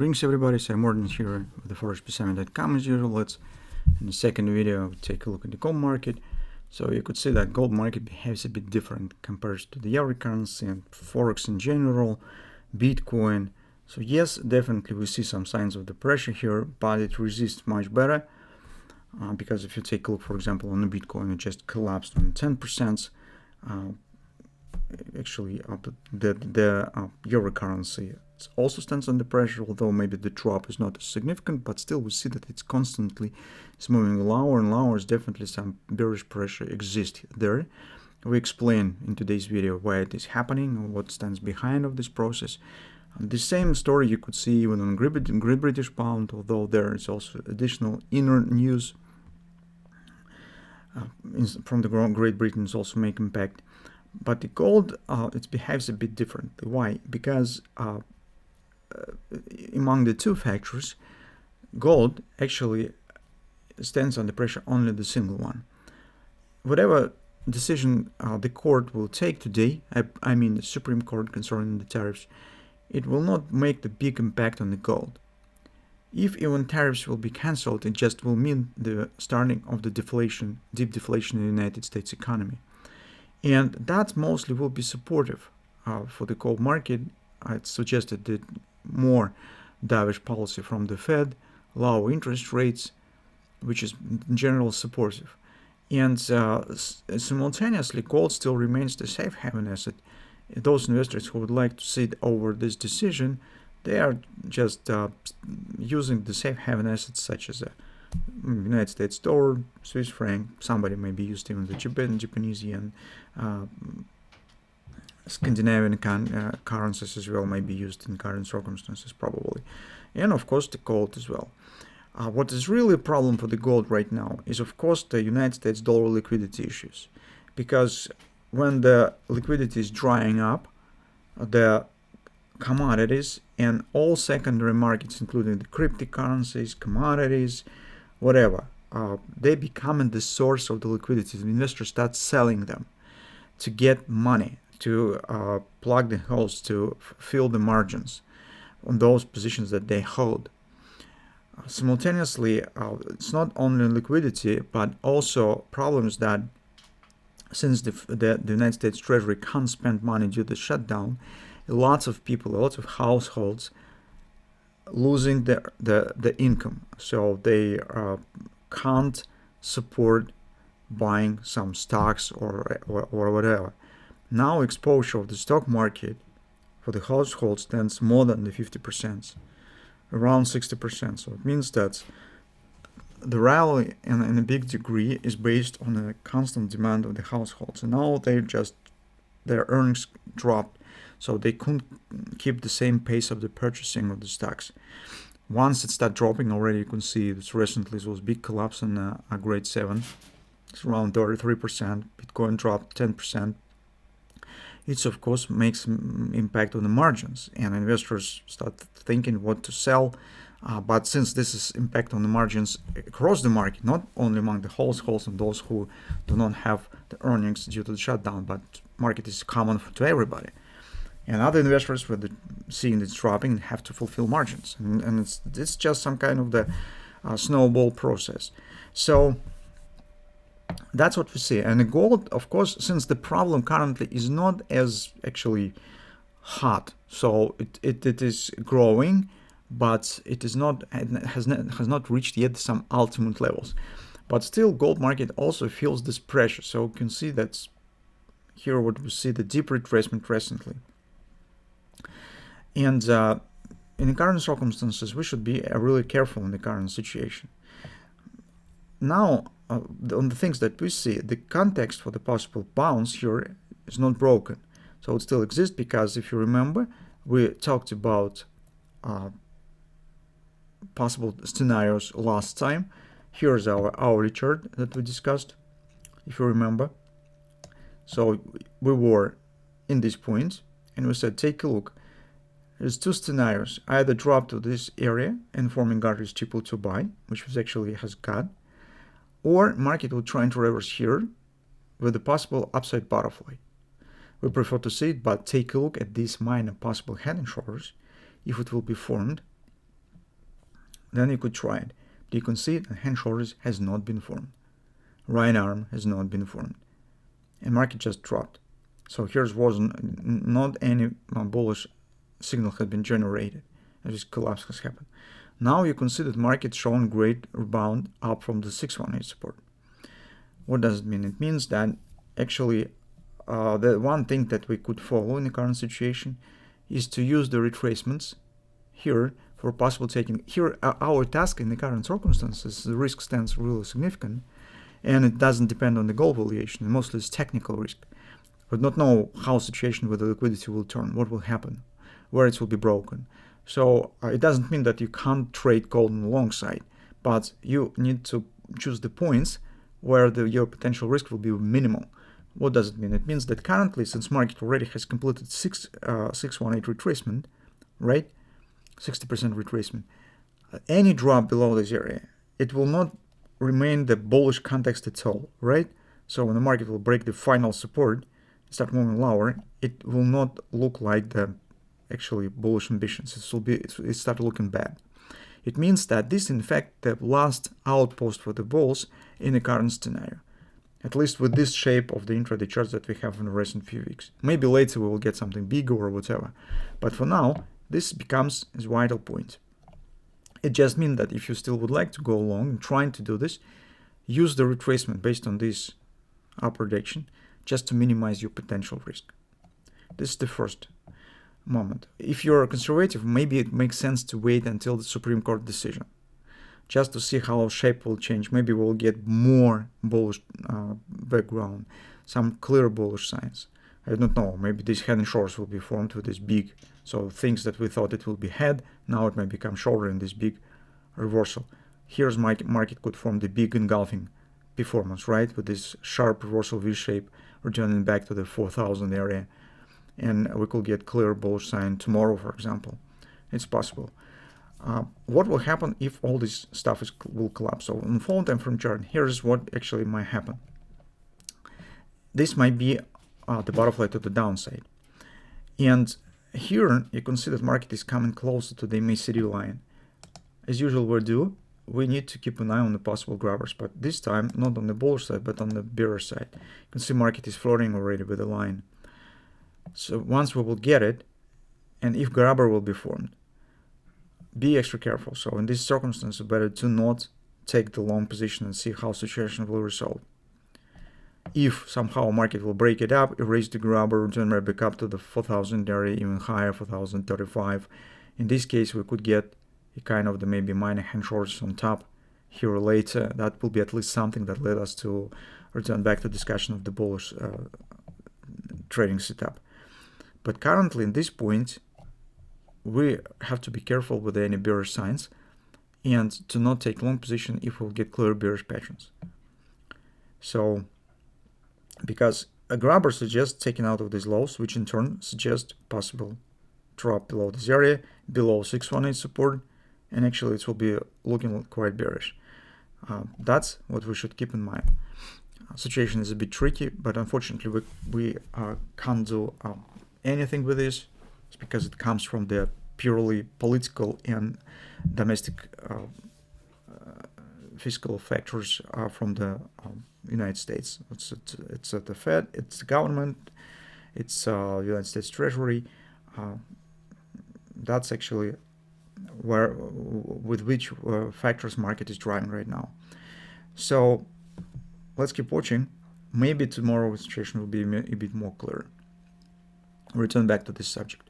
Greetings everybody, Sive Morten here with the Forex Peace Army.com as usual. Let's, in the second video, take a look at the gold market. So you could see that gold market behaves a bit different compared to the other currency and Forex in general, Bitcoin. So yes, definitely we see some signs of the pressure here, but it resists much better. Because if you take a look, for example, on the Bitcoin, it just collapsed on 10%. Actually, the euro currency also stands under pressure, although maybe the drop is not as significant, but still we see that it's constantly moving lower and lower. Definitely some bearish pressure exists there. We explain in today's video why it is happening and what stands behind of this process. The same story you could see even on Great British Pound, although there is also additional inner news from the Great Britain is also making impact. But the gold, it behaves a bit differently. Why? Because among the two factors, gold actually stands under pressure only the single one. Whatever decision the court will take today, I mean the Supreme Court concerning the tariffs, it will not make the big impact on the gold. If even tariffs will be cancelled, it just will mean the starting of the deflation, deep deflation in the United States economy. And that mostly will be supportive for the gold market. It's suggested that more dovish policy from the Fed, lower interest rates, which is in general supportive. And simultaneously, gold still remains the safe haven asset. Those investors who would like to sit over this decision, they are just using the safe haven assets such as United States dollar, Swiss franc, somebody may be used even the Japanese yen, Scandinavian currencies as well may be used in current circumstances probably, and of course the gold as well. What is really a problem for the gold right now is of course the United States dollar liquidity issues, because when the liquidity is drying up, the commodities and all secondary markets, including the cryptocurrencies, commodities, whatever, they become the source of the liquidity. The investors start selling them to get money, to plug the holes, to fill the margins on those positions that they hold. Simultaneously, it's not only liquidity, but also problems that since the United States Treasury can't spend money due to the shutdown, lots of people, lots of households losing the income, so they can't support buying some stocks or whatever. Now exposure of the stock market for the household stands more than the 50%, around 60%. So it means that the rally in a big degree is based on a constant demand of the households. And now their earnings dropped, so they couldn't keep the same pace of the purchasing of the stocks. Once it started dropping already, you can see this recently it was big collapse in a grade 7. It's around 33%. Bitcoin dropped 10%. It of course makes impact on the margins, and investors start thinking what to sell. But since this is impact on the margins across the market, not only among the households and those who do not have the earnings due to the shutdown, but market is common to everybody. And other investors, with seeing this dropping, have to fulfill margins, and it's just some kind of the snowball process. So that's what we see. And the gold, of course, since the problem currently is not as actually hot, so it is growing, but it is not has not reached yet some ultimate levels. But still, gold market also feels this pressure. So you can see that here what we see the deep retracement recently. And in the current circumstances, we should be really careful in the current situation. Now, on the things that we see, the context for the possible bounce here is not broken. So it still exists because, if you remember, we talked about possible scenarios last time. Here's our hourly chart that we discussed, if you remember. So we were in this point, and we said, take a look. There's two scenarios: either drop to this area and forming guardrails triple to buy, which was actually has got, or market will try to reverse here with a possible upside butterfly. We prefer to see it, but take a look at these minor possible head and shoulders. If it will be formed, then you could try it. But you can see the hand shoulders has not been formed. Right arm has not been formed. And market just dropped. So here's wasn't not any bullish signal had been generated. This collapse has happened. Now you can see that market showing great rebound up from the 618 support. What does it mean? It means that actually the one thing that we could follow in the current situation is to use the retracements here for possible taking. Here our task in the current circumstances, the risk stands really significant, and it doesn't depend on the gold valuation. Mostly it's technical risk. But not know how situation with the liquidity will turn, what will happen, where it will be broken. So it doesn't mean that you can't trade gold on the long side, but you need to choose the points where your potential risk will be minimal. What does it mean? It means that currently, since market already has completed 618 retracement, right, 60% retracement, any drop below this area, it will not remain the bullish context at all, right? So when the market will break the final support, start moving lower, it will not look like the actually bullish ambitions. It start looking bad. It means that this, in fact, the last outpost for the bulls in the current scenario. At least with this shape of the intraday charts that we have in the recent few weeks. Maybe later we will get something bigger or whatever. But for now, this becomes a vital point. It just means that if you still would like to go along and trying to do this, use the retracement based on this upper direction just to minimize your potential risk. This is the first moment. If you're conservative, maybe it makes sense to wait until the Supreme Court decision, just to see how shape will change. Maybe we'll get more bullish background, some clear bullish signs. I don't know, maybe these head and shoulders will be formed with this big, so things that we thought it will be head, now it may become shoulder in this big reversal. Here's market could form the big engulfing performance, right, with this sharp reversal V-shape returning back to the 4,000 area, and we could get clear bullish sign tomorrow, for example. It's possible. What will happen if all this stuff will collapse? So on full time frame chart, here's what actually might happen. This might be the butterfly to the downside, and here you can see that market is coming closer to the MACD line. As usual, we need to keep an eye on the possible grabbers, but this time not on the bullish side but on the bearish side. You can see market is flirting already with the line. So once we will get it, and if grabber will be formed, be extra careful. So in this circumstance, better to not take the long position and see how situation will resolve. If somehow market will break it up, erase the grabber, return right back up to the 4,000 area, even higher, 4,035. In this case, we could get a kind of the maybe minor hand shorts on top here later. That will be at least something that led us to return back to discussion of the bullish trading setup. But currently, in this point, we have to be careful with any bearish signs and to not take long position if we'll get clear bearish patterns. So, because a grabber suggests taking out of these lows, which in turn suggests possible drop below this area, below 618 support, and actually it will be looking quite bearish. That's what we should keep in mind. Situation is a bit tricky, but unfortunately we can't do anything with this. It's because it comes from the purely political and domestic fiscal factors from the United States. It's the Fed, it's the government, it's United States Treasury. That's actually with which factors market is driving right now. So let's keep watching. Maybe tomorrow the situation will be a bit more clear. Return back to this subject.